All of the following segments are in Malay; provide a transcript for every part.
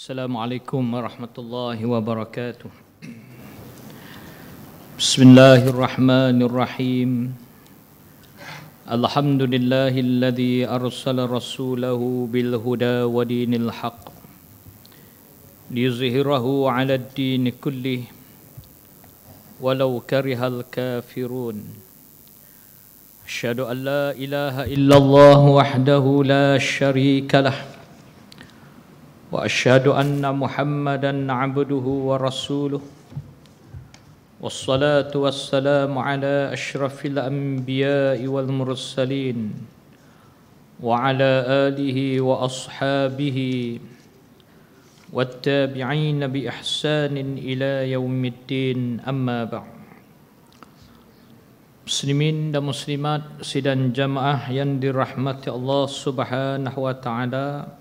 Assalamualaikum warahmatullahi wabarakatuh. Bismillahirrahmanirrahim. Alhamdulillahilladzi arsala rasulahu bil huda wa dinil haqq liyuzhirahu 'ala ad-din kullih walau karihal kafirun. Asyhadu an la ilaha illallah wahdahu la syarika lah. وأشهد أن محمدًا عبده ورسوله والصلاة والسلام على أشرف الأنبياء والمرسلين وعلى آله وأصحابه والتابعين بإحسان إلى يوم الدين أما بعد. Muslimin dan muslimat sidang jamaah yang dirahmati Allah Subhanahu wa taala,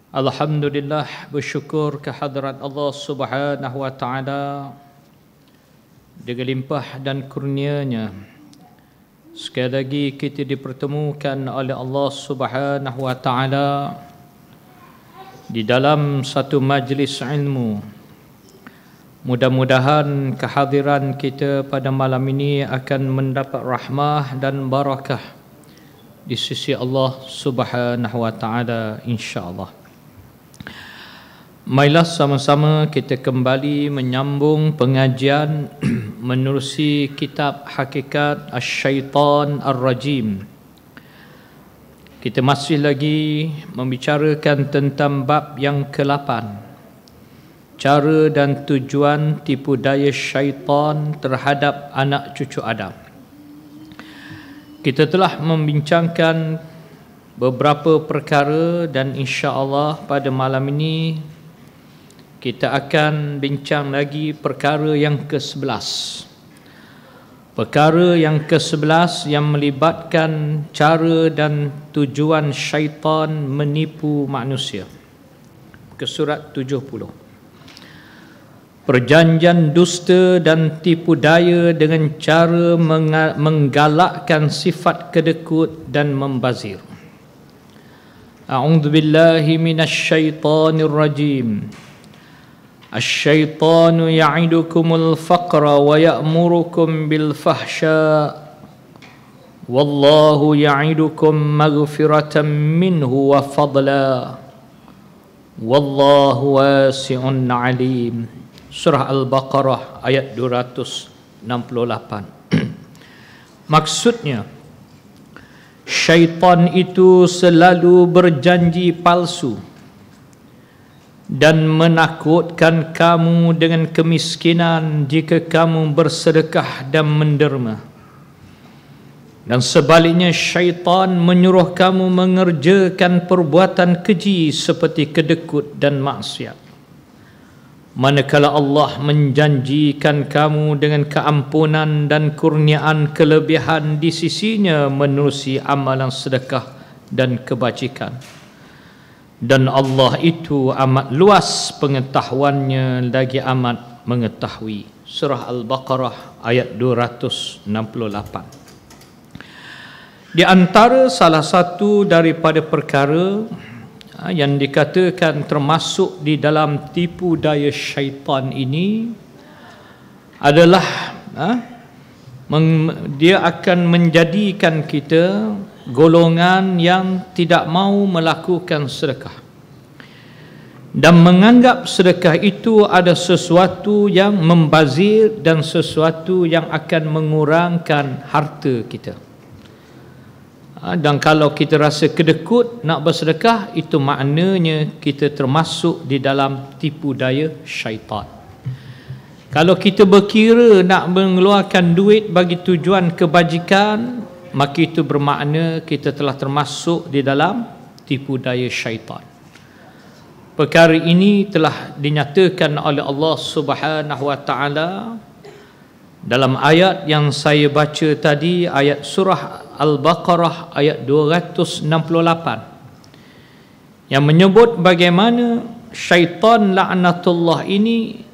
alhamdulillah, bersyukur kehadrat Allah Subhanahu wa taala dengan limpah dan kurnianya sekali lagi kita dipertemukan oleh Allah Subhanahu wa taala di dalam satu majlis ilmu. Mudah-mudahan kehadiran kita pada malam ini akan mendapat rahmah dan barakah di sisi Allah Subhanahu wa taala, insya-Allah. Marilah sama-sama kita kembali menyambung pengajian menerusi kitab Hakikat Asy-Syaitan Ar-Rajim. Kita masih lagi membicarakan tentang bab yang ke-8, cara dan tujuan tipu daya syaitan terhadap anak cucu Adam. Kita telah membincangkan beberapa perkara dan insya-Allah pada malam ini kita akan bincang lagi perkara yang ke-11. Perkara yang ke-11 yang melibatkan cara dan tujuan syaitan menipu manusia. Ke surat 70. Perjanjian dusta dan tipu daya dengan cara menggalakkan sifat kedekut dan membazir. A'udzubillahi minasyaitonir rajim. الشيطان يعدكم الفقر ويأمركم بالفحشاء والله يعدكم مغفرة منه وفضلا والله واسع عليم. Surah Al-Baqarah ayat 268. Maksudnya, syaitan itu selalu berjanji palsu dan menakutkan kamu dengan kemiskinan jika kamu bersedekah dan menderma. Dan sebaliknya, syaitan menyuruh kamu mengerjakan perbuatan keji seperti kedekut dan maksiat. Manakala Allah menjanjikan kamu dengan keampunan dan kurniaan kelebihan di sisinya menerusi amalan sedekah dan kebajikan. Dan Allah itu amat luas pengetahuannya lagi amat mengetahui. Surah Al-Baqarah ayat 268. Di antara salah satu daripada perkara yang dikatakan termasuk di dalam tipu daya syaitan ini adalah dia akan menjadikan kita golongan yang tidak mau melakukan sedekah dan menganggap sedekah itu ada sesuatu yang membazir dan sesuatu yang akan mengurangkan harta kita. Dan kalau kita rasa kedekut nak bersedekah, itu maknanya kita termasuk di dalam tipu daya syaitan. Kalau kita berkira nak mengeluarkan duit bagi tujuan kebajikan, maka itu bermakna kita telah termasuk di dalam tipu daya syaitan. Perkara ini telah dinyatakan oleh Allah Subhanahu wa taala dalam ayat yang saya baca tadi, ayat surah Al-Baqarah ayat 268, yang menyebut bagaimana syaitan laknatullah ini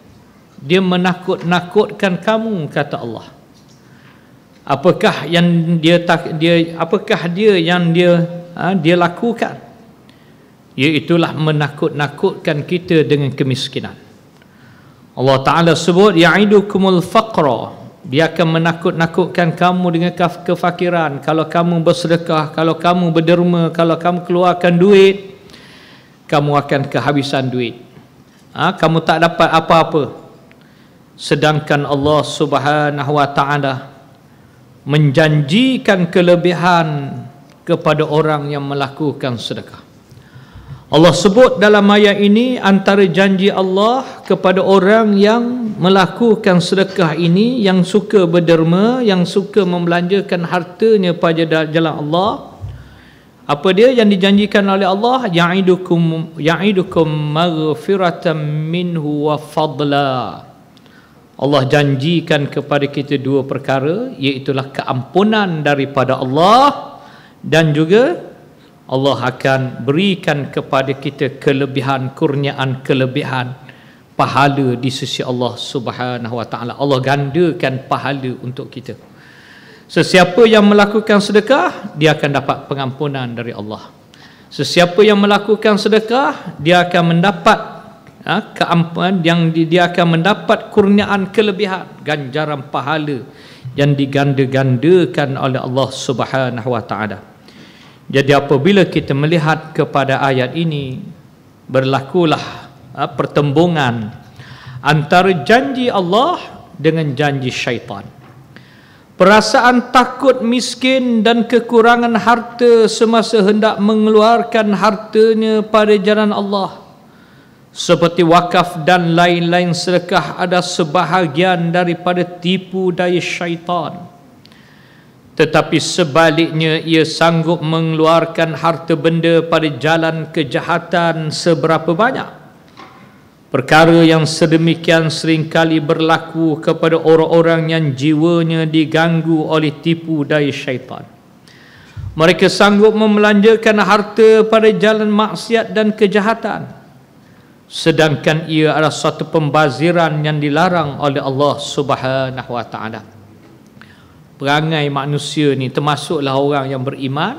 dia menakut-nakutkan kamu, kata Allah. Apakah yang dia lakukan? Iaitulah menakut-nakutkan kita dengan kemiskinan. Allah Ta'ala sebut ya'idukumul faqra, dia akan menakut-nakutkan kamu dengan kefakiran. Kalau kamu bersedekah, kalau kamu berderma, kalau kamu keluarkan duit, kamu akan kehabisan duit. Kamu tak dapat apa-apa. Sedangkan Allah Subhanahu wa Ta'ala menjanjikan kelebihan kepada orang yang melakukan sedekah. Allah sebut dalam ayat ini antara janji Allah kepada orang yang melakukan sedekah ini, yang suka berderma, yang suka membelanjakan hartanya pada jalan Allah. Apa dia yang dijanjikan oleh Allah? Ya'idukum maghfiratan minhu wa fadla. Allah janjikan kepada kita dua perkara, iaitulah keampunan daripada Allah, dan juga Allah akan berikan kepada kita kelebihan, kurniaan kelebihan pahala di sisi Allah Subhanahu wa Ta'ala. Allah gandakan pahala untuk kita. Sesiapa yang melakukan sedekah, dia akan dapat pengampunan dari Allah. Sesiapa yang melakukan sedekah, dia akan mendapat keampunan, yang dia akan mendapat kurniaan kelebihan, ganjaran pahala yang diganda-gandakan oleh Allah Subhanahu wa Ta'ala. Jadi apabila kita melihat kepada ayat ini, berlakulah pertembungan antara janji Allah dengan janji syaitan. Perasaan takut miskin dan kekurangan harta semasa hendak mengeluarkan hartanya pada jalan Allah, seperti wakaf dan lain-lain sedekah, ada sebahagian daripada tipu daya syaitan. Tetapi sebaliknya, ia sanggup mengeluarkan harta benda pada jalan kejahatan seberapa banyak. Perkara yang sedemikian seringkali berlaku kepada orang-orang yang jiwanya diganggu oleh tipu daya syaitan. Mereka sanggup membelanjakan harta pada jalan maksiat dan kejahatan, sedangkan ia adalah suatu pembaziran yang dilarang oleh Allah Subhanahu wa Ta'ala. Perangai manusia ni, termasuklah orang yang beriman,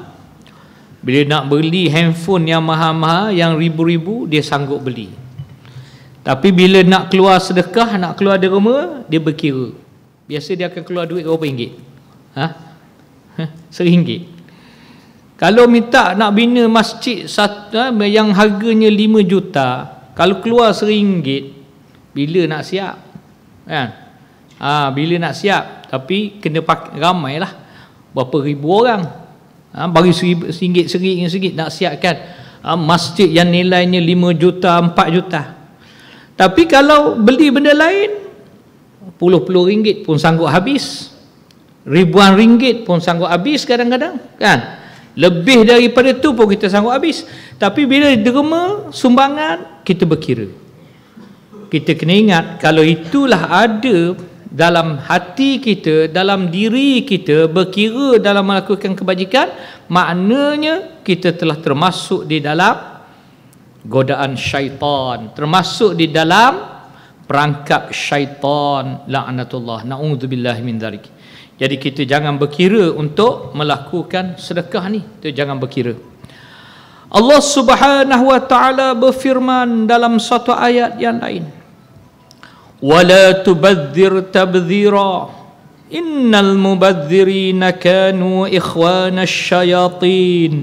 bila nak beli handphone yang mahal-mahal, yang ribu-ribu, dia sanggup beli. Tapi bila nak keluar sedekah, nak keluar derma, dia berkira. Biasa dia akan keluar duit berapa ringgit? RM1. Kalau minta nak bina masjid yang harganya 5 juta, kalau keluar RM1, bila nak siap? Kan? Bila nak siap, tapi kena ramai lah, berapa ribu orang, bagi RM1 nak siapkan masjid yang nilainya 5 juta, 4 juta. Tapi kalau beli benda lain, puluh-puluh ringgit pun sanggup habis, ribuan ringgit pun sanggup habis kadang-kadang, kan? Lebih daripada tu pun kita sanggup habis. Tapi bila derma, sumbangan, kita berkira. Kita kena ingat, kalau itulah ada dalam hati kita, dalam diri kita, berkira dalam melakukan kebajikan, maknanya kita telah termasuk di dalam godaan syaitan, termasuk di dalam perangkap syaitan, la'natullah, na'udzubillah min dzalik. Jadi kita jangan berkira untuk melakukan sedekah ni, kita jangan berkira. Allah Subhanahu wa Ta'ala berfirman dalam satu ayat yang lain, وَلَا تُبَذِّرْ تَبْذِيرًا إِنَّ الْمُبَذِّرِينَ كَانُوا إِخْوَانَ الشَّيَاطِينَ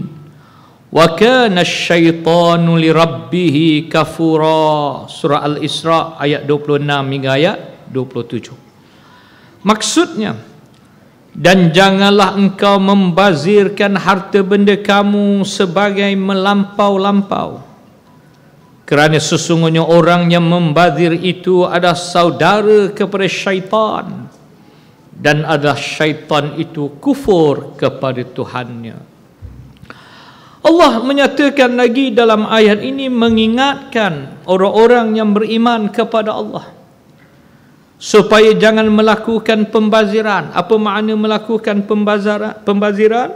وَكَانَ الشَّيْطَانُ لِرَبِّهِ كَفُورًا. Surah Al-Isra ayat 26 hingga ayat 27. Maksudnya, dan janganlah engkau membazirkan harta benda kamu sebagai melampau-lampau, kerana sesungguhnya orang yang membazir itu adalah saudara kepada syaitan, dan adalah syaitan itu kufur kepada Tuhannya. Allah menyatakan lagi dalam ayat ini, mengingatkan orang-orang yang beriman kepada Allah supaya jangan melakukan pembaziran. Apa makna melakukan pembaziran?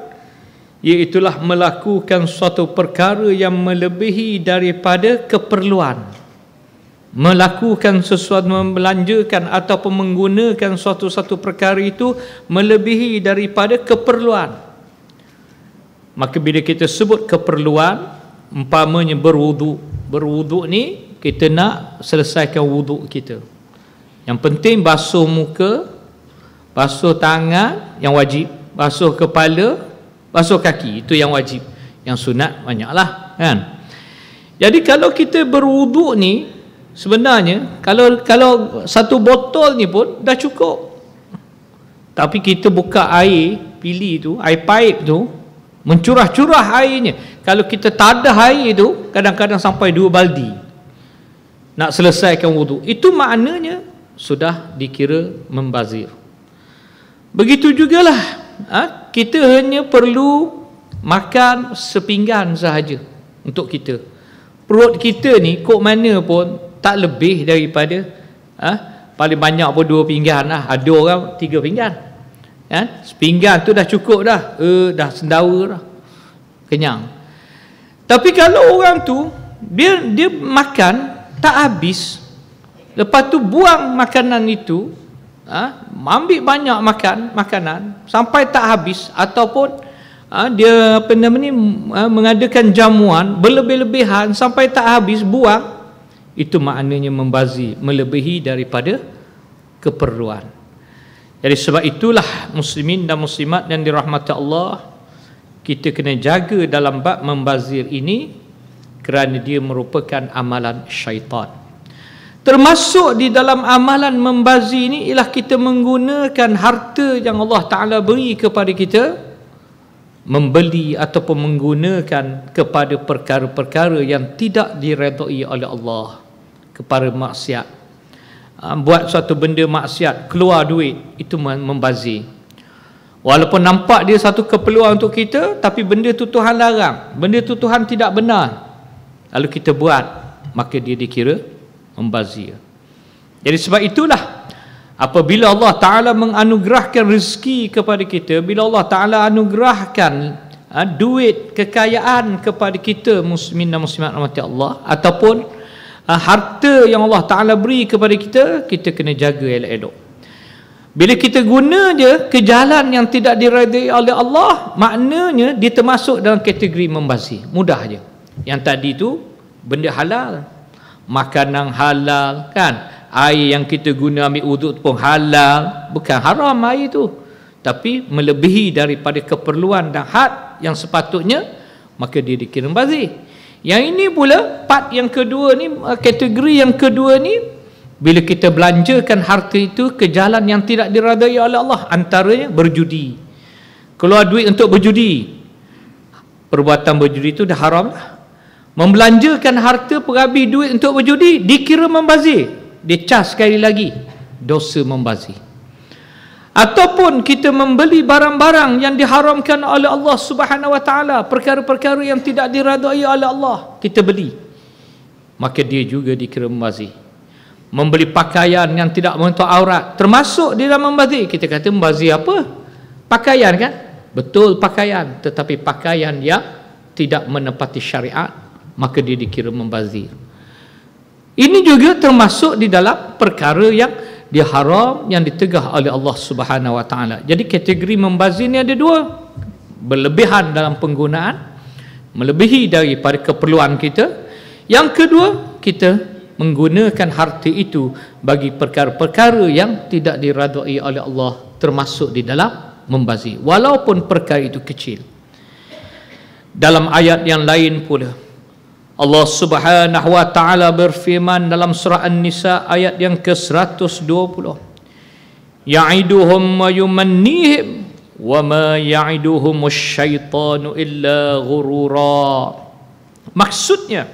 Iaitulah melakukan suatu perkara yang melebihi daripada keperluan, melakukan sesuatu, membelanjakan ataupun menggunakan suatu perkara itu melebihi daripada keperluan. Maka bila kita sebut keperluan, umpamanya berwuduk ni kita nak selesaikan wuduk kita. Yang penting basuh muka, basuh tangan yang wajib, basuh kepala, basuh kaki, itu yang wajib. Yang sunat banyaklah, kan? Jadi kalau kita berwuduk ni sebenarnya kalau satu botol ni pun dah cukup. Tapi kita buka air, pilih tu, air paip tu, mencurah-curah airnya. Kalau kita tak ada air tu, kadang-kadang sampai 2 baldi nak selesaikan wuduk. Itu maknanya sudah dikira membazir. Begitu jugalah, kita hanya perlu makan sepinggan sahaja untuk kita. Perut kita ni kok mana pun tak lebih daripada paling banyak pun 2 pinggan lah. Ada orang 3 pinggan, kan? Sepinggan tu dah cukup dah. Dah sendawa dah, kenyang. Tapi kalau orang tu dia makan tak habis, lepas tu buang makanan itu, ambil banyak makanan sampai tak habis, ataupun dia mengadakan jamuan berlebih-lebihan sampai tak habis, buang, itu maknanya membazir, melebihi daripada keperluan. Jadi sebab itulah muslimin dan muslimat yang dirahmati Allah, kita kena jaga dalam bab membazir ini, kerana dia merupakan amalan syaitan. Termasuk di dalam amalan membazir ini ialah kita menggunakan harta yang Allah Ta'ala beri kepada kita, membeli ataupun menggunakan kepada perkara-perkara yang tidak diredai oleh Allah, kepada maksiat. Buat suatu benda maksiat, keluar duit, itu membazir. Walaupun nampak dia satu keperluan untuk kita, tapi benda tu Tuhan larang, benda tu Tuhan tidak benar, lalu kita buat, maka dia dikira membazir. Jadi sebab itulah apabila Allah Ta'ala menganugerahkan rezeki kepada kita, bila Allah Ta'ala anugerahkan duit, kekayaan kepada kita muslimin dan muslimat rahmati Allah, ataupun harta yang Allah Ta'ala beri kepada kita, kita kena jaga elok-elok. Bila kita guna je ke jalan yang tidak diredai oleh Allah, maknanya dia termasuk dalam kategori membazir. Mudah je. Yang tadi tu benda halal, makanan halal, kan? Air yang kita guna ambil wuduk pun halal, bukan haram air tu, tapi melebihi daripada keperluan dan had yang sepatutnya, maka dia dikira membazir. Yang ini pula part yang kedua ni, kategori yang kedua ni, bila kita belanjakan harta itu ke jalan yang tidak diredai oleh Allah, antaranya berjudi, keluar duit untuk berjudi. Perbuatan berjudi itu dah haram lah. Membelanjakan harta perhabis duit untuk berjudi dikira membazir, dicas sekali lagi dosa membazir. Ataupun kita membeli barang-barang yang diharamkan oleh Allah Subhanahu wa taala, perkara-perkara yang tidak diredai oleh Allah, kita beli, maka dia juga dikira membazir. Membeli pakaian yang tidak menutup aurat termasuk di dalam membazir. Kita kata membazir apa? Pakaian, kan? Betul, pakaian, tetapi pakaian yang tidak menepati syariat, maka dia dikira membazir. Ini juga termasuk di dalam perkara yang dia haram, yang ditegah oleh Allah Subhanahu wa taala. Jadi kategori membazir ni ada dua. Berlebihan dalam penggunaan, melebihi daripada keperluan kita. Yang kedua, kita menggunakan harta itu bagi perkara-perkara yang tidak diredai oleh Allah, termasuk di dalam membazir, walaupun perkara itu kecil. Dalam ayat yang lain pula Allah Subhanahu wa taala berfirman dalam surah An-Nisa ayat yang ke-120, ya'iduhum wa yumannihim wa ma ya'iduhumus syaitanu illa ghurura. Maksudnya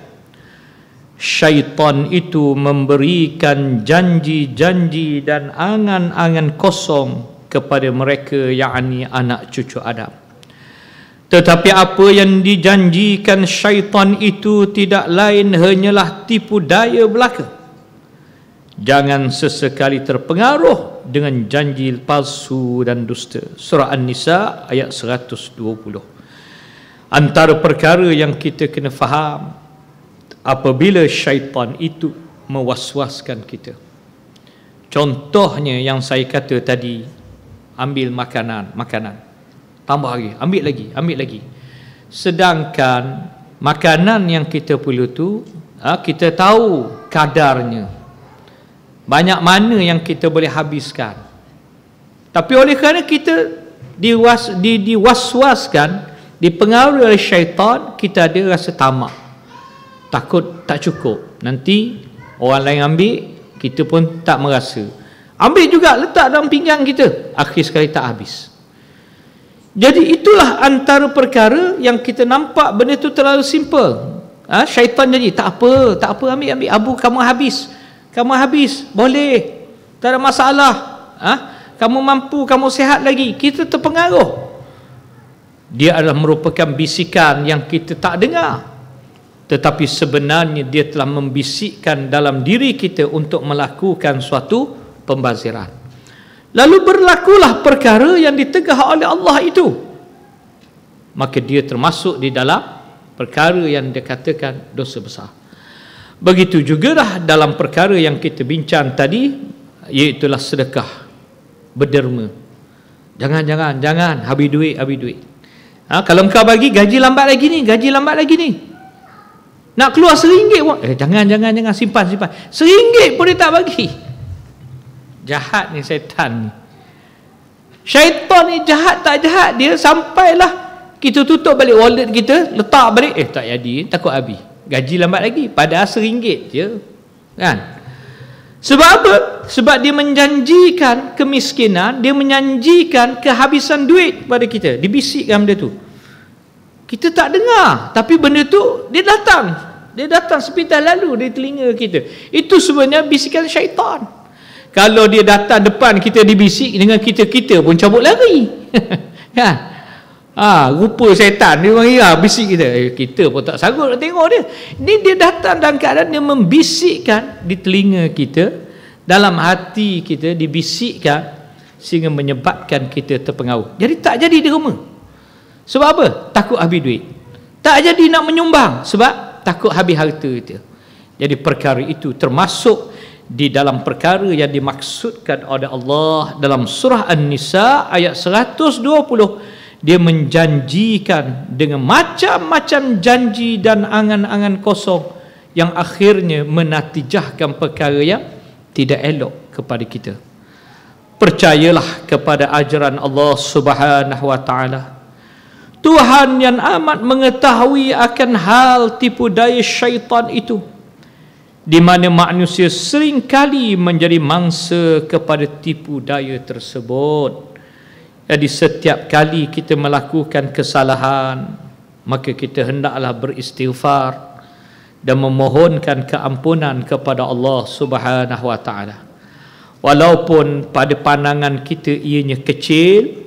syaitan itu memberikan janji-janji dan angan-angan kosong kepada mereka, yakni anak cucu Adam. Tetapi apa yang dijanjikan syaitan itu tidak lain hanyalah tipu daya belaka. Jangan sesekali terpengaruh dengan janji palsu dan dusta. Surah An-Nisa ayat 120. Antara perkara yang kita kena faham apabila syaitan itu mewaswaskan kita. Contohnya yang saya kata tadi, ambil makanan, tambah lagi, ambil lagi. Sedangkan makanan yang kita perlu tu kita tahu kadarnya, banyak mana yang kita boleh habiskan. Tapi oleh kerana kita diwaswaskan, dipengaruhi oleh syaitan, kita ada rasa tamak, takut tak cukup, nanti orang lain ambil, kita pun tak merasa, ambil juga letak dalam pinggang kita, akhir sekali tak habis. Jadi itulah antara perkara yang kita nampak benda tu terlalu simple. Syaitan jadi tak apa, ambil Abu, kamu habis, boleh, tak ada masalah. Kamu mampu, kamu sihat lagi. Kita terpengaruh. Dia adalah merupakan bisikan yang kita tak dengar, tetapi sebenarnya dia telah membisikkan dalam diri kita untuk melakukan suatu pembaziran. Lalu berlakulah perkara yang ditegah oleh Allah itu, maka dia termasuk di dalam perkara yang dikatakan dosa besar. Begitu jugalah dalam perkara yang kita bincang tadi, iaitulah sedekah, berderma. Jangan habis duit. Kalau engkau bagi, gaji lambat lagi ni, nak keluar RM1 pun, jangan, simpan RM1 pun dia tak bagi. Jahat ni syaitan ni. Syaitan ni jahat tak jahat, dia sampailah kita tutup balik wallet kita, letak balik, tak jadi, takut habis, gaji lambat lagi, padahal RM1 je kan. Sebab apa? Sebab dia menjanjikan kemiskinan, dia menjanjikan kehabisan duit pada kita, dibisikkan benda tu, kita tak dengar, tapi benda tu dia datang sepintas lalu di telinga kita. Itu sebenarnya bisikan syaitan. Kalau dia datang depan kita dibisik dengan kita pun cabut lari. Kan? Rupa syaitan dia orang bisik kita pun tak sanggup nak tengok dia. Ini dia datang dalam keadaan dia membisikkan di telinga kita, dalam hati kita dibisikkan, sehingga menyebabkan kita terpengaruh. Jadi tak jadi derma. Sebab apa? Takut habis duit. Tak jadi nak menyumbang sebab takut habis harta kita. Jadi perkara itu termasuk di dalam perkara yang dimaksudkan oleh Allah dalam surah An-Nisa ayat 120. Dia menjanjikan dengan macam-macam janji dan angan-angan kosong yang akhirnya menatijahkan perkara yang tidak elok kepada kita. Percayalah kepada ajaran Allah Subhanahu wa taala. Tuhan yang amat mengetahui akan hal tipu daya syaitan itu, di mana manusia seringkali menjadi mangsa kepada tipu daya tersebut. Jadi setiap kali kita melakukan kesalahan, maka kita hendaklah beristighfar dan memohonkan keampunan kepada Allah Subhanahu wa taala. Walaupun pada pandangan kita ianya kecil,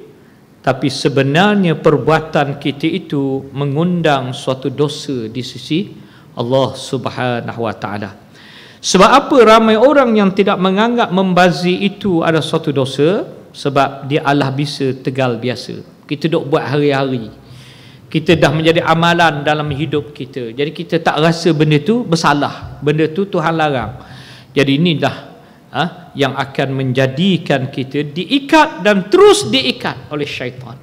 tapi sebenarnya perbuatan kita itu mengundang suatu dosa di sisi Allah Subhanahu wa taala. Sebab apa ramai orang yang tidak menganggap membazir itu ada suatu dosa? Sebab dia Allah bisa tegal biasa. Kita duk buat hari-hari, kita dah menjadi amalan dalam hidup kita. Jadi kita tak rasa benda tu bersalah, benda tu Tuhan larang. Jadi inilah yang akan menjadikan kita diikat dan terus diikat oleh syaitan.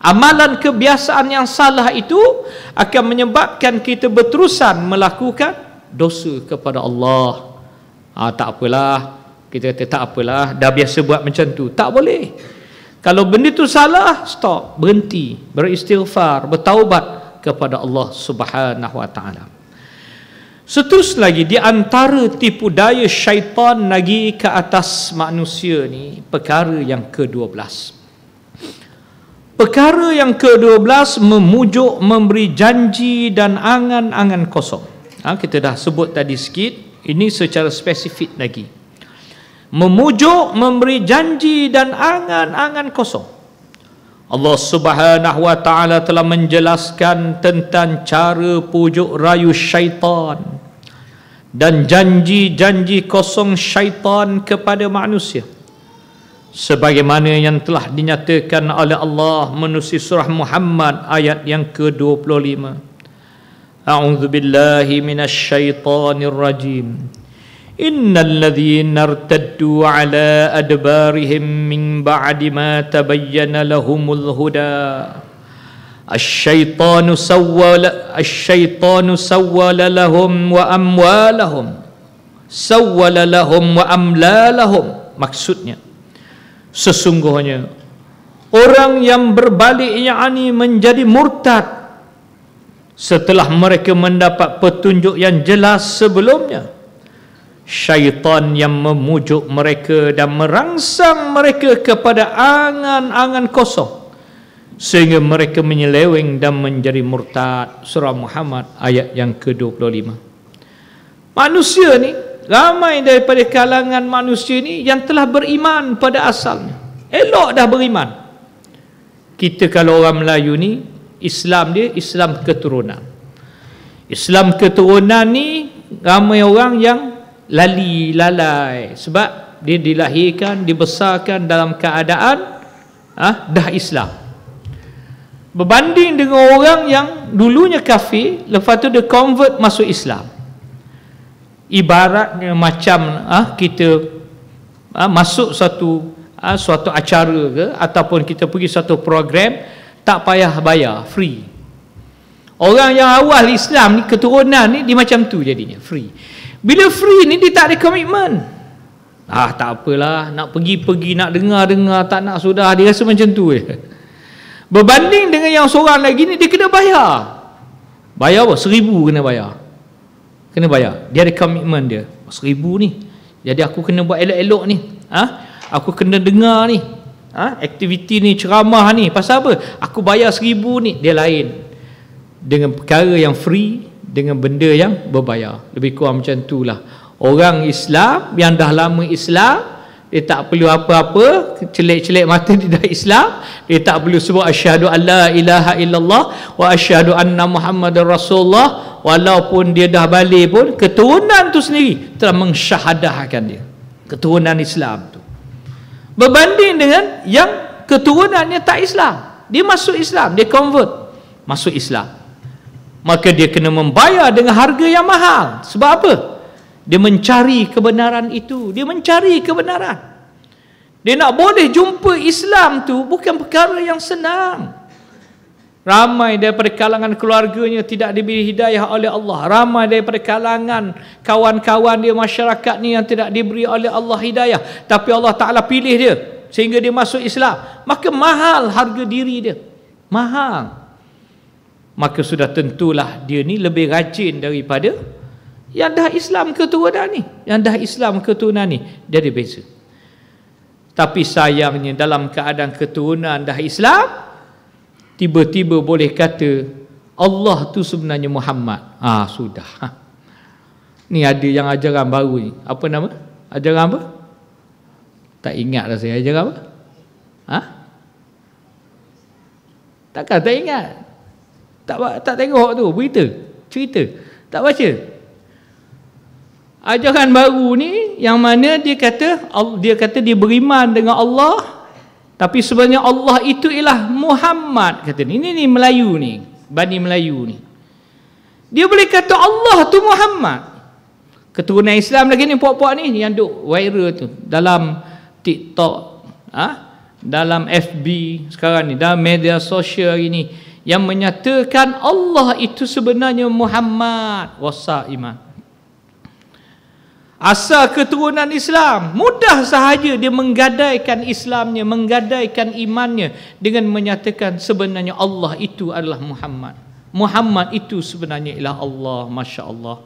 Amalan kebiasaan yang salah itu akan menyebabkan kita berterusan melakukan dosa kepada Allah. Tak apalah, kita kata tak apalah, dah biasa buat macam tu. Tak boleh. Kalau benda tu salah, stop, berhenti, beristighfar, bertaubat kepada Allah Subhanahu wa taala. Seterusnya lagi, di antara tipu daya syaitan lagi ke atas manusia ni, perkara yang ke-12. Perkara yang ke-12 memujuk, memberi janji dan angan-angan kosong. Kita dah sebut tadi sikit, ini secara spesifik lagi. Memujuk, memberi janji dan angan-angan kosong. Allah Subhanahu wa taala telah menjelaskan tentang cara pujuk rayu syaitan dan janji-janji kosong syaitan kepada manusia, sebagaimana yang telah dinyatakan oleh Allah menerusi surah Muhammad ayat yang ke-25. A'udzu billahi minasy syaithanir rajim. Innal ladzina irtaddu ala adbarihim min ba'di ma tabayyana lahumul huda Asyaitanu sawwala lahum wa amwalahum, sawwala lahum wa amlalahum. Maksudnya, sesungguhnya orang yang berbalik, yakni menjadi murtad setelah mereka mendapat petunjuk yang jelas sebelumnya, syaitan yang memujuk mereka dan merangsang mereka kepada angan-angan kosong sehingga mereka menyeleweng dan menjadi murtad. Surah Muhammad ayat yang ke-25. Manusia ni, ramai daripada kalangan manusia ni yang telah beriman pada asalnya, elok dah beriman. Kita kalau orang Melayu ni, Islam dia Islam keturunan. Islam keturunan ni ramai orang yang lalai sebab dia dilahirkan, dibesarkan dalam keadaan dah Islam. Berbanding dengan orang yang dulunya kafir, lepas tu dia convert masuk Islam. Ibaratnya macam kita masuk suatu acara ke, ataupun kita pergi suatu program, tak payah bayar, free. Orang yang awal Islam ni, keturunan ni, dia macam tu jadinya, free. Bila free ni, dia tak ada komitmen. Tak apalah, nak pergi, nak dengar, tak nak sudah, dia rasa macam tu je. Berbanding dengan yang seorang lagi ni, dia kena bayar. Bayar apa? 1,000 kena bayar. Kena bayar. Dia ada komitmen dia. 1,000 ni, jadi aku kena buat elok-elok ni. Aku kena dengar ni. Aktiviti ni, ceramah ni. Pasal apa? Aku bayar 1,000 ni. Dia lain dengan perkara yang free, dengan benda yang berbayar. Lebih kurang macam tu lah. Orang Islam yang dah lama Islam, dia tak perlu apa-apa, celik-celik mata dia dah Islam. Dia tak perlu sebut asyhadu an la ilaha illallah wa asyhadu anna Muhammadar Rasulullah. Walaupun dia dah balik pun, keturunan tu sendiri telah mensyahadahkan dia, keturunan Islam tu. Berbanding dengan yang keturunannya tak Islam, dia masuk Islam, dia convert masuk Islam, maka dia kena membayar dengan harga yang mahal. Sebab apa? Dia mencari kebenaran itu. Dia mencari kebenaran. Dia nak boleh jumpa Islam tu bukan perkara yang senang. Ramai daripada kalangan keluarganya tidak diberi hidayah oleh Allah. Ramai daripada kalangan kawan-kawan dia, masyarakat ni yang tidak diberi oleh Allah hidayah. Tapi Allah Ta'ala pilih dia sehingga dia masuk Islam. Maka mahal harga diri dia. Mahal. Maka sudah tentulah dia ni lebih rajin daripada yang dah Islam keturunan ni. Yang dah Islam keturunan ni, dia ada beza. Tapi sayangnya dalam keadaan keturunan dah Islam, tiba-tiba boleh kata Allah tu sebenarnya Muhammad. Sudah. Ni ada yang ajaran baru ni. Apa nama? Ajaran apa? Tak ingat dah saya. Ajaran apa? Takkan tak ingat? Tak tengok tu berita, cerita, tak baca. Ajaran baru ni yang mana dia kata dia beriman dengan Allah, tapi sebenarnya Allah itu ialah Muhammad, kata ni. Ini Melayu ni, Bani Melayu ni. Dia boleh kata Allah tu Muhammad. Keturunan Islam lagi ni, puak-puak ni yang duk viral tu dalam TikTok, dalam FB sekarang ni, dalam media sosial ini, yang menyatakan Allah itu sebenarnya Muhammad wasaiman. Asal keturunan Islam, mudah sahaja dia menggadaikan Islamnya, menggadaikan imannya dengan menyatakan sebenarnya Allah itu adalah Muhammad. Muhammad itu sebenarnya ialah Allah. Masya Allah.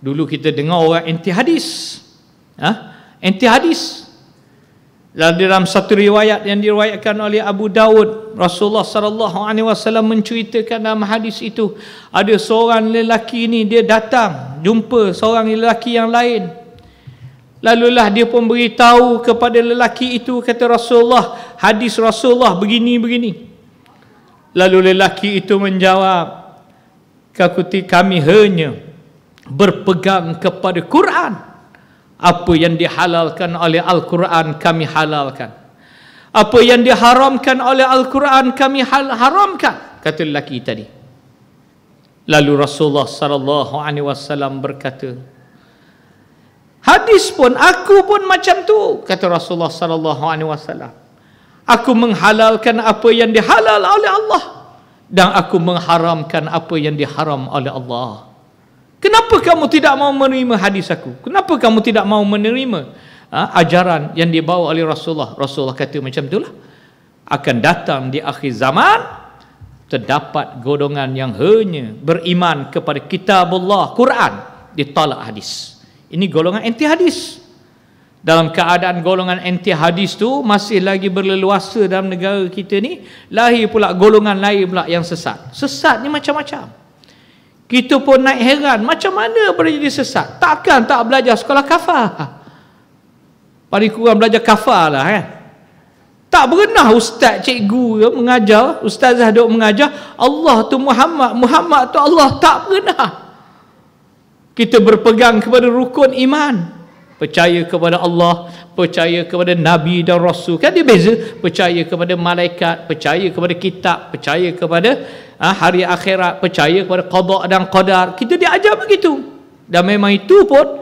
Dulu kita dengar orang anti hadis, anti hadis. Lalu dalam satu riwayat yang diriwayatkan oleh Abu Daud, Rasulullah SAW menceritakan dalam hadis itu, ada seorang lelaki ni, dia datang jumpa seorang lelaki yang lain. Lalulah dia pun beritahu kepada lelaki itu, kata Rasulullah, hadis Rasulullah begini-begini. Lalu lelaki itu menjawab, kami hanya berpegang kepada Quran. Apa yang dihalalkan oleh Al-Quran kami halalkan. Apa yang diharamkan oleh Al-Quran kami haramkan, kata lelaki tadi. Lalu Rasulullah SAW berkata, hadis pun, aku pun macam tu, kata Rasulullah SAW. Aku menghalalkan apa yang dihalal oleh Allah, dan aku mengharamkan apa yang diharam oleh Allah. Kenapa kamu tidak mau menerima hadis aku? Kenapa kamu tidak mau menerima ajaran yang dibawa oleh Rasulullah? Rasulullah kata macam itulah. Akan datang di akhir zaman, terdapat golongan yang hanya beriman kepada kitabullah, Quran, ditolak hadis. Ini golongan anti hadis. Dalam keadaan golongan anti hadis tu masih lagi berleluasa dalam negara kita ni, lahir pula golongan lain pula yang sesat. Sesat ni macam-macam. Kita pun naik heran, macam mana boleh jadi sesat? Takkan tak belajar sekolah kafar? Paling kurang belajar kafar lah kan. Tak pernah ustaz cikgu mengajar, ustazah duk mengajar Allah tu Muhammad, Muhammad tu Allah. Tak pernah. Kita berpegang kepada rukun iman. Percaya kepada Allah, percaya kepada Nabi dan Rasul. Kan dia beza. Percaya kepada malaikat, percaya kepada kitab, percaya kepada hari akhirat, percaya kepada qada dan qadar. Kita diajar begitu. Dan memang itu pun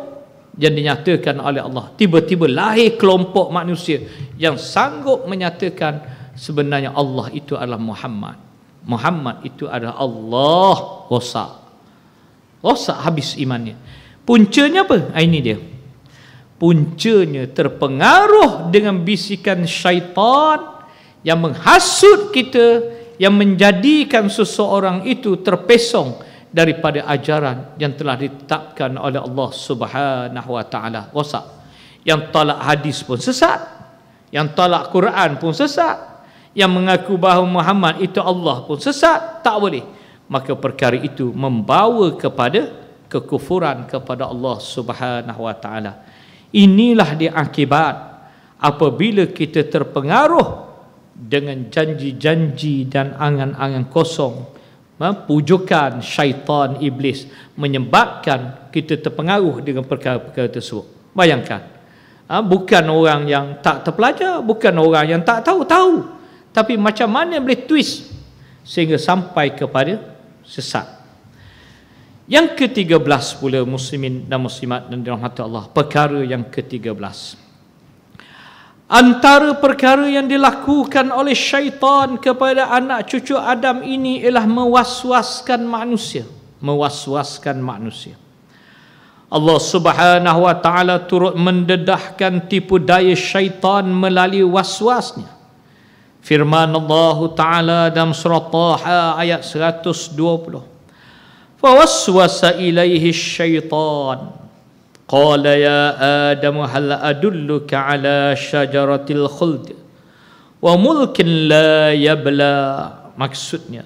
yang dinyatakan oleh Allah. Tiba-tiba lahir kelompok manusia yang sanggup menyatakan sebenarnya Allah itu adalah Muhammad. Muhammad itu adalah Allah. Rosak. Rosak habis imannya. Puncanya apa? Ini dia. Puncanya terpengaruh dengan bisikan syaitan yang menghasut kita, yang menjadikan seseorang itu terpesong daripada ajaran yang telah ditetapkan oleh Allah Subhanahu wa taala. Rosak. Yang tolak hadis pun sesat, yang tolak Quran pun sesat, yang mengaku bahawa Muhammad itu Allah pun sesat. Tak boleh. Maka perkara itu membawa kepada kekufuran kepada Allah Subhanahu wa taala. Inilah dia akibat apabila kita terpengaruh dengan janji-janji dan angan-angan kosong, pujukan syaitan iblis, menyebabkan kita terpengaruh dengan perkara-perkara tersebut. Bayangkan, bukan orang yang tak terpelajar, bukan orang yang tak tahu, tapi macam mana boleh twist sehingga sampai kepada sesat. Yang ke-13 pula muslimin dan muslimat dan dirahmati Allah, perkara yang ke-13. Antara perkara yang dilakukan oleh syaitan kepada anak cucu Adam ini ialah mewaswaskan manusia. Mewaswaskan manusia. Allah Subhanahu wa taala turut mendedahkan tipu daya syaitan melalui waswasnya. Firman Allah taala dalam surah Taha ayat 120. فوسوس إليه الشيطان قال يا آدم هل أدلك على شجرة الخلد وملك لا يبلى. Maksudnya,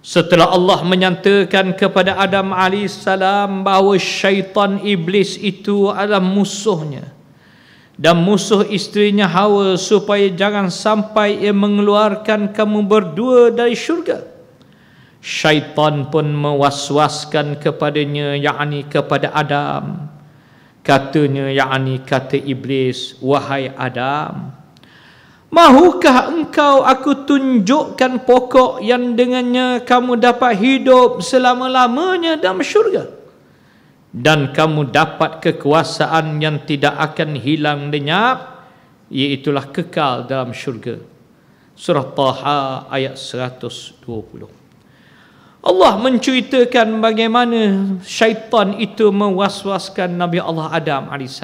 setelah Allah menyatakan kepada Adam AS bahawa syaitan iblis itu adalah musuhnya dan musuh isterinya Hawa, supaya jangan sampai ia mengeluarkan kamu berdua dari syurga, syaitan pun mewaswaskan kepadanya, yakni kepada Adam. Katanya, yakni kata iblis, wahai Adam, mahukah engkau aku tunjukkan pokok yang dengannya kamu dapat hidup selama-lamanya dalam syurga, dan kamu dapat kekuasaan yang tidak akan hilang lenyap, iaitulah kekal dalam syurga. Surah Taha ayat 120. Allah menceritakan bagaimana syaitan itu mewaswaskan Nabi Allah Adam AS.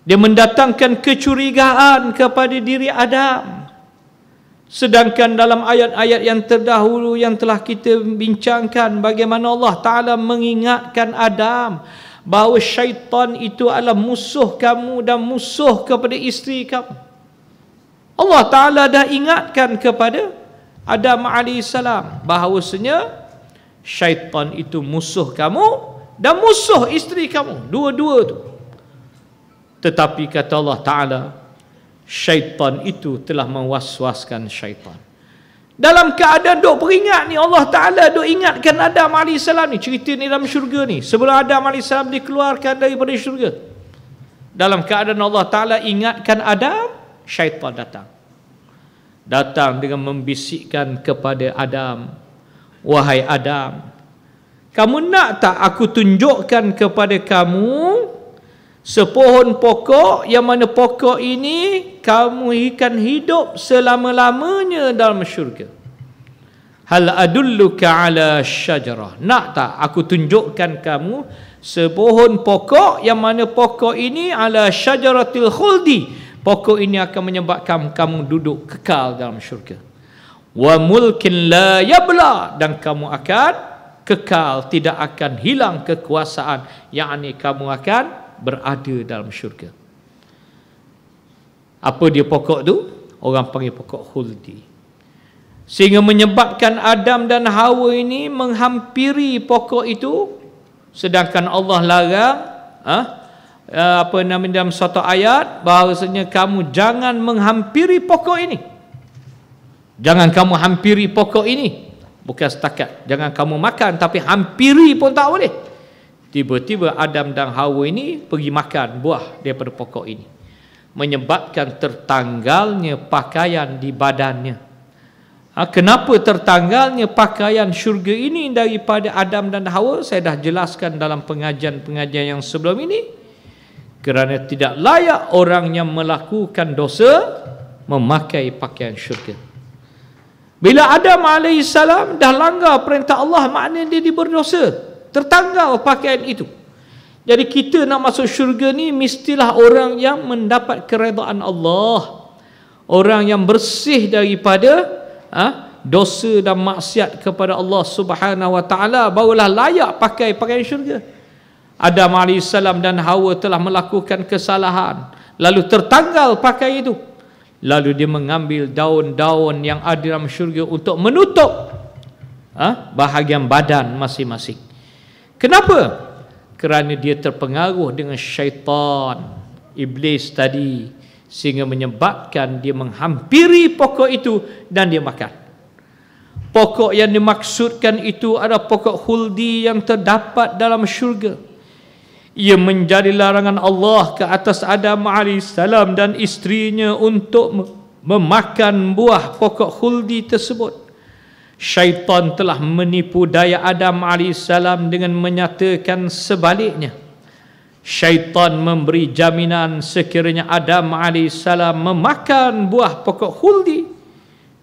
Dia mendatangkan kecurigaan kepada diri Adam. Sedangkan dalam ayat-ayat yang terdahulu yang telah kita bincangkan, bagaimana Allah Ta'ala mengingatkan Adam bahawa syaitan itu adalah musuh kamu dan musuh kepada isteri kamu. Allah Ta'ala dah ingatkan kepada Adam AS bahawasanya syaitan itu musuh kamu dan musuh isteri kamu, dua-dua tu. Tetapi kata Allah Ta'ala, syaitan itu telah mewaswaskan syaitan. Dalam keadaan duk peringat ni, Allah Ta'ala duk ingatkan Adam AS ni, cerita ni dalam syurga ni, sebelum Adam AS dikeluarkan daripada syurga. Dalam keadaan Allah Ta'ala ingatkan Adam, syaitan datang dengan membisikkan kepada Adam, wahai Adam, kamu nak tak aku tunjukkan kepada kamu Sepohon pokok yang mana pokok ini kamu akan hidup selama-lamanya dalam syurga. Hal adulluka ala syajarah. Nak tak aku tunjukkan kamu sepohon pokok yang mana pokok ini ala syajaratil khuldi. Pokok ini akan menyebabkan kamu duduk kekal dalam syurga. Wa mulkin la yabla, dan kamu akan kekal, tidak akan hilang kekuasaan, yakni kamu akan berada dalam syurga. Apa dia pokok tu? Orang panggil pokok khuldi. Sehingga menyebabkan Adam dan Hawa ini menghampiri pokok itu, sedangkan Allah larang dalam satu ayat bahawasanya kamu jangan menghampiri pokok ini. Jangan kamu hampiri pokok ini. Bukan setakat jangan kamu makan, tapi hampiri pun tak boleh. Tiba-tiba Adam dan Hawa ini pergi makan buah daripada pokok ini, menyebabkan tertanggalnya pakaian di badannya. Kenapa tertanggalnya pakaian syurga ini daripada Adam dan Hawa? Saya dah jelaskan dalam pengajian-pengajian yang sebelum ini. Kerana tidak layak orang yang melakukan dosa memakai pakaian syurga. Bila Adam AS dah langgar perintah Allah, maknanya dia berdosa, tertanggal pakaian itu. Jadi kita nak masuk syurga ni mestilah orang yang mendapat keredaan Allah, orang yang bersih daripada dosa dan maksiat kepada Allah Subhanahu wa taala, barulah layak pakai pakaian syurga. Adam AS dan Hawa telah melakukan kesalahan, lalu tertanggal pakai itu. Lalu dia mengambil daun-daun yang ada dalam syurga untuk menutup bahagian badan masing-masing. Kenapa? Kerana dia terpengaruh dengan syaitan, iblis tadi, sehingga menyebabkan dia menghampiri pokok itu dan dia makan. Pokok yang dimaksudkan itu adalah pokok khuldi yang terdapat dalam syurga. Ia menjadi larangan Allah ke atas Adam AS dan isterinya untuk memakan buah pokok khuldi tersebut. Syaitan telah menipu daya Adam AS dengan menyatakan sebaliknya. Syaitan memberi jaminan sekiranya Adam AS memakan buah pokok khuldi,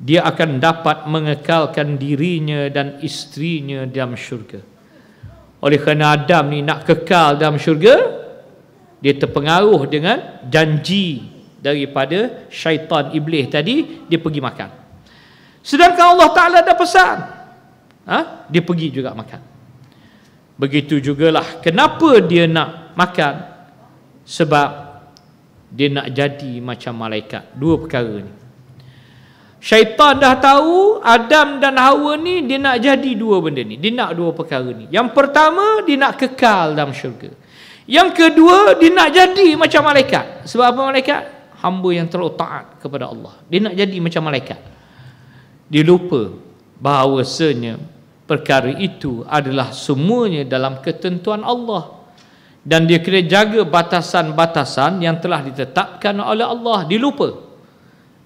dia akan dapat mengekalkan dirinya dan isterinya dalam syurga. Oleh kerana Adam ni nak kekal dalam syurga, dia terpengaruh dengan janji daripada syaitan iblis tadi, dia pergi makan. Sedangkan Allah Ta'ala dah pesan, dia pergi juga makan. Begitu jugalah kenapa dia nak makan, sebab dia nak jadi macam malaikat. Dua perkara ni. Syaitan dah tahu Adam dan Hawa ni dia nak jadi dua benda ni. Dia nak dua perkara ni. Yang pertama, dia nak kekal dalam syurga. Yang kedua, dia nak jadi macam malaikat. Sebab apa malaikat? Hamba yang terlalu taat kepada Allah. Dia nak jadi macam malaikat. Dia lupa bahawasanya perkara itu adalah semuanya dalam ketentuan Allah. Dan dia kena jaga batasan-batasan yang telah ditetapkan oleh Allah. Dia lupa.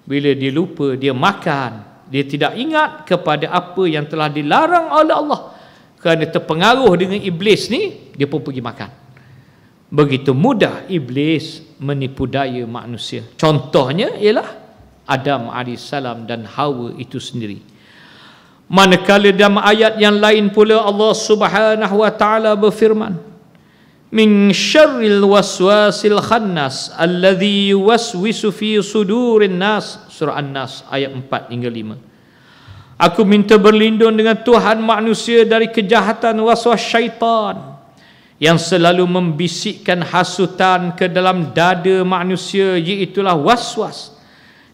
Bila dia lupa, dia makan. Dia tidak ingat kepada apa yang telah dilarang oleh Allah. Kerana terpengaruh dengan iblis ni, dia pun pergi makan. Begitu mudah iblis menipu daya manusia. Contohnya ialah Adam AS dan Hawa itu sendiri. Manakala dalam ayat yang lain pula Allah Subhanahu wa taala berfirman, min syarril waswasil khannas alladhi yuwaswisu fi sudurin nas. Surah An-Nas ayat 4 hingga 5. Aku minta berlindung dengan Tuhan manusia dari kejahatan waswas syaitan yang selalu membisikkan hasutan ke dalam dada manusia, iaitulah waswas,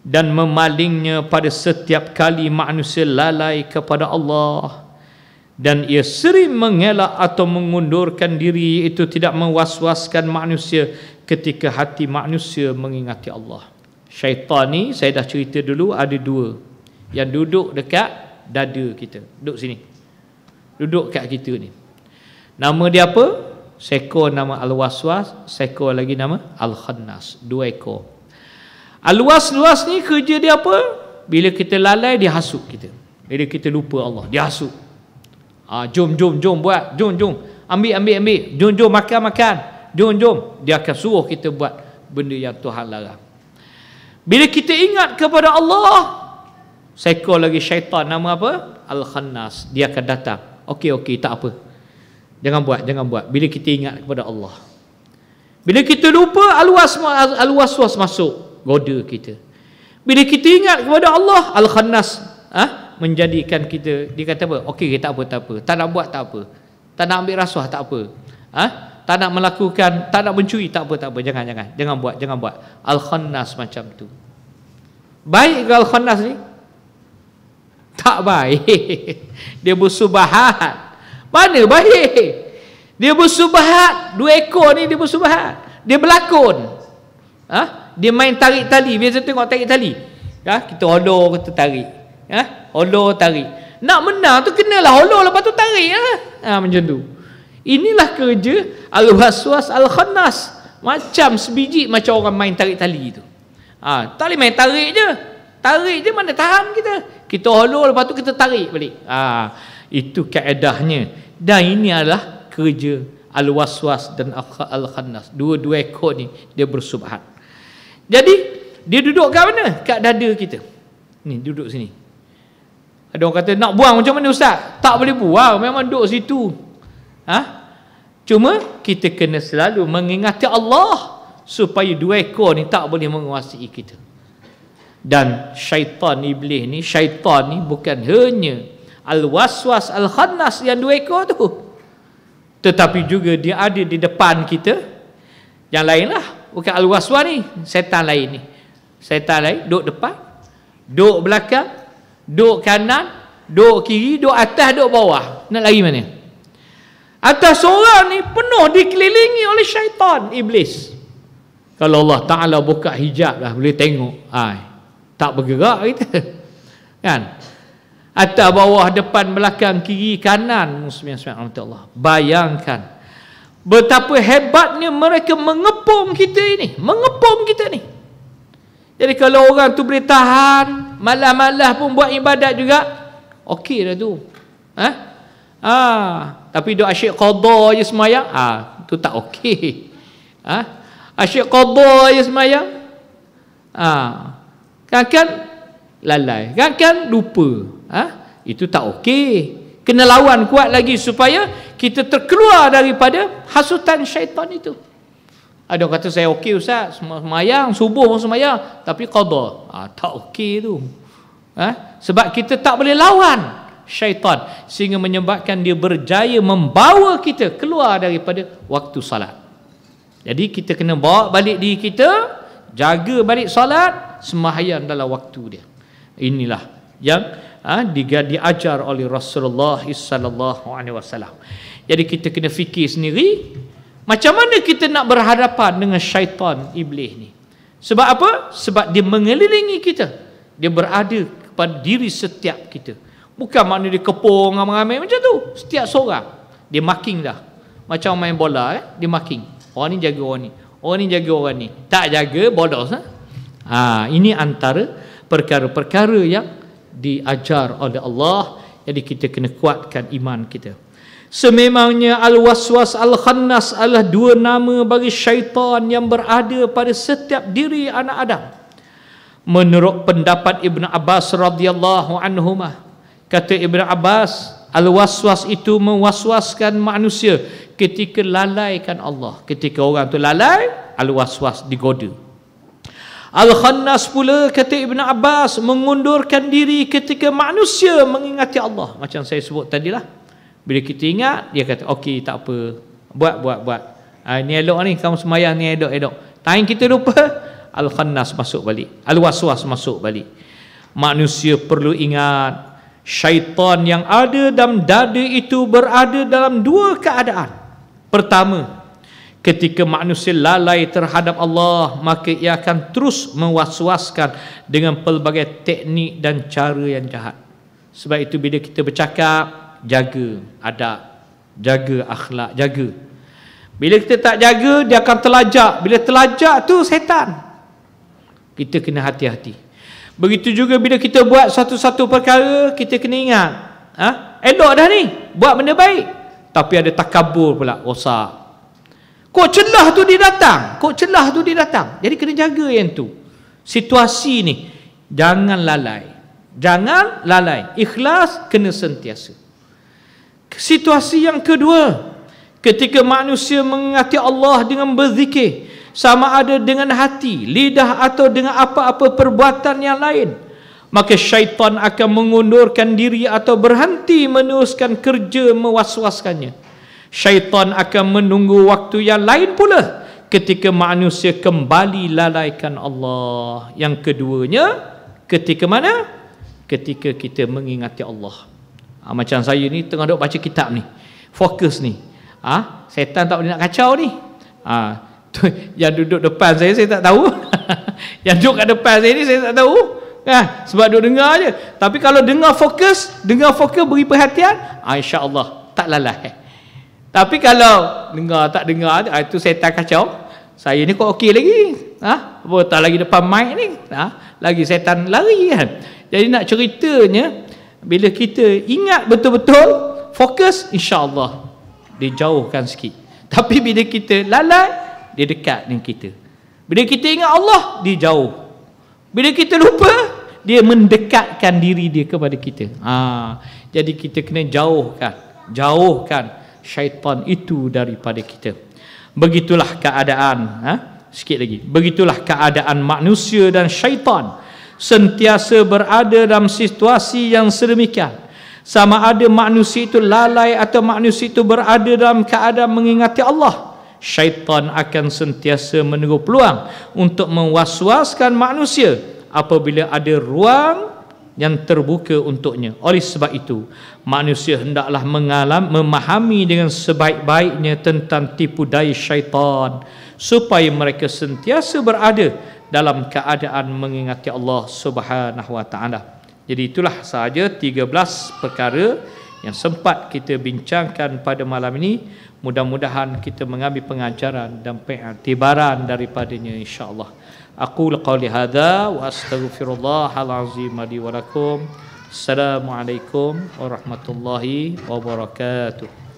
dan memalingnya pada setiap kali manusia lalai kepada Allah. Dan ia sering mengelak atau mengundurkan diri, iaitu tidak mewaswaskan manusia ketika hati manusia mengingati Allah. Syaitan ni saya dah cerita dulu, ada dua yang duduk dekat dada kita. Duduk sini, duduk kat kita ni. Nama dia apa? Seekor nama Al-Waswas, seekor lagi nama Al-Khannas. Dua ekor. Al-Waswas ni kerja dia apa? Bila kita lalai, dia hasut kita. Bila kita lupa Allah, dia hasut. Jom buat, jom ambil, jom makan. Jom, dia akan suruh kita buat benda yang Tuhan larang. Bila kita ingat kepada Allah, seekor lagi syaitan nama apa? Al-Khannas, dia akan datang. Okey, tak apa. Jangan buat. Bila kita ingat kepada Allah. Bila kita lupa, al-waswas masuk, goda kita. Bila kita ingat kepada Allah, Al-Khannas menjadikan kita, dia kata apa? Okey, tak apa. Tak nak buat, tak apa. Tak nak ambil rasuah, tak apa. Tak nak melakukan, tak nak mencuri, tak apa. Jangan buat. Al-Khannas macam tu. Baik ke Al-Khannas ni? Tak baik. Dia bersubahat. Mana baik? Dia bersubahat. 2 ekor ni dia bersubahat. Dia berlakon. Dia main tarik tali. Biasa tengok tarik tali. Kita holor, kita tarik. Holor, tarik. Nak menang tu kenalah holor, lepas tu tarik. Macam tu. Inilah kerja al-waswas al-khannas. Macam sebiji macam orang main tarik tali tu. Tak boleh main tarik je. Tarik je mana tahan kita. Kita holor, lepas tu kita tarik balik. Itu kaedahnya. Dan ini adalah kerja al-waswas dan al-khannas. Dua ekor ni dia bersubhat. Jadi dia duduk kat mana? Kat dada kita. Ni duduk sini. Ada orang kata nak buang macam mana ustaz? Tak boleh buang, memang duduk situ. Cuma kita kena selalu mengingati Allah supaya 2 ekor ni tak boleh menguasai kita. Dan syaitan iblis ni, syaitan ni bukan hanya al-waswas al-khannas yang 2 ekor tu, tetapi juga dia ada di depan kita. Yang lain lah, bukan al-waswas ni, setan lain ni. Setan lain duduk depan, duduk belakang, duduk kanan, duduk kiri, duduk atas, duduk bawah. Nak lari mana? Atas seorang ni penuh dikelilingi oleh syaitan iblis. Kalau Allah Ta'ala buka hijab lah, boleh tengok, tak bergerak kita, kan? Atas, bawah, depan, belakang, kiri, kanan. Muslimin Allah, bayangkan betapa hebatnya mereka mengepung kita ni. Jadi kalau orang tu boleh tahan, malah pun buat ibadat juga, okey dah tu. Tapi duk asyik qada je semayang, tu tak okey. Asyik qada je semayang, kan lalai, kan lupa. Itu tak okey. Kena lawan kuat lagi supaya kita terkeluar daripada hasutan syaitan itu. Ada orang kata saya okey ustaz, semayang subuh pun semayang, tapi qada. Tak okey tu. Sebab kita tak boleh lawan syaitan, sehingga menyebabkan dia berjaya membawa kita keluar daripada waktu salat. Jadi kita kena bawa balik diri kita, jaga balik salat, sembahyang dalam waktu dia. Inilah yang diajar oleh Rasulullah sallallahu alaihi wasallam. Jadi kita kena fikir sendiri macam mana kita nak berhadapan dengan syaitan iblis ni. Sebab apa? Sebab dia mengelilingi kita. Dia berada pada diri setiap kita. Bukan makna dia kepung ramai-ramai macam tu. Setiap seorang dia marking dah. Macam main bola, dia marking. Orang ni jaga orang ni, orang ni jaga orang ni. Tak jaga, bolos. Ini antara perkara-perkara yang diajar oleh Allah. Jadi kita kena kuatkan iman kita. Sememangnya al-waswas al-khannas adalah 2 nama bagi syaitan yang berada pada setiap diri anak Adam. Menurut pendapat Ibn Abbas radhiyallahu anhumah, kata Ibn Abbas, al-waswas itu mewaswaskan manusia ketika lalaikan Allah. Ketika orang tu lalai, al-waswas digoda. Al-khannas pula, kata Ibn Abbas, mengundurkan diri ketika manusia mengingati Allah. Macam saya sebut tadilah. Bila kita ingat, dia kata okey tak apa, buat. Ni elok ni, kamu semayang ni elok. Time kita lupa, al-khannas masuk balik, al-waswas masuk balik. Manusia perlu ingat, syaitan yang ada dalam dada itu berada dalam 2 keadaan. Pertama, ketika manusia lalai terhadap Allah, maka ia akan terus mewaswaskan dengan pelbagai teknik dan cara yang jahat. Sebab itu bila kita bercakap, jaga adab, jaga akhlak, jaga. Bila kita tak jaga, dia akan terlajak. Bila terlajak tu setan. Kita kena hati-hati. Begitu juga bila kita buat satu-satu perkara, kita kena ingat, elok dah ni, buat benda baik, tapi ada takabur pula, rosak. Kok celah tu dia datang, kok celah tu dia datang. Jadi kena jaga yang tu. Situasi ni jangan lalai. Jangan lalai. Ikhlas kena sentiasa. Situasi yang kedua, ketika manusia mengingati Allah dengan berzikir, sama ada dengan hati, lidah atau dengan apa-apa perbuatan yang lain, maka syaitan akan mengundurkan diri atau berhenti meneruskan kerja mewaswaskannya. Syaitan akan menunggu waktu yang lain pula ketika manusia kembali lalaikan Allah. Yang keduanya, ketika mana? Ketika kita mengingati Allah. Macam saya ni tengah duk baca kitab ni, fokus ni, setan tak boleh nak kacau ni. Yang duduk depan saya tak tahu. Yang duduk kat depan saya ni saya tak tahu. Sebab duduk dengar je. Tapi kalau dengar fokus, beri perhatian, insya-Allah tak lalai. Tapi kalau dengar tak dengar, itu setan kacau. Saya ni kok okey lagi. Tak lagi depan mic ni. Lagi setan lari kan. Jadi nak ceritanya, bila kita ingat betul-betul, fokus, insya-Allah dijauhkan sikit. Tapi bila kita lalai, dia dekat dengan kita. Bila kita ingat Allah, dia jauh. Bila kita lupa, dia mendekatkan diri dia kepada kita. Jadi kita kena jauhkan syaitan itu daripada kita. Begitulah keadaan, sikit lagi. Begitulah keadaan manusia dan syaitan sentiasa berada dalam situasi yang sedemikian. Sama ada manusia itu lalai atau manusia itu berada dalam keadaan mengingati Allah, syaitan akan sentiasa menunggu peluang untuk mewaswaskan manusia apabila ada ruang yang terbuka untuknya. Oleh sebab itu, manusia hendaklah memahami dengan sebaik-baiknya tentang tipu daya syaitan, supaya mereka sentiasa berada dalam keadaan mengingati Allah Subhanahu wa taala. Jadi itulah sahaja 13 perkara yang sempat kita bincangkan pada malam ini. Mudah-mudahan kita mengambil pengajaran dan pengiktibaran daripadanya, insya-Allah. Aqulu qawli hadza wa astaghfirullahal azim li wa lakum. Assalamualaikum warahmatullahi wabarakatuh.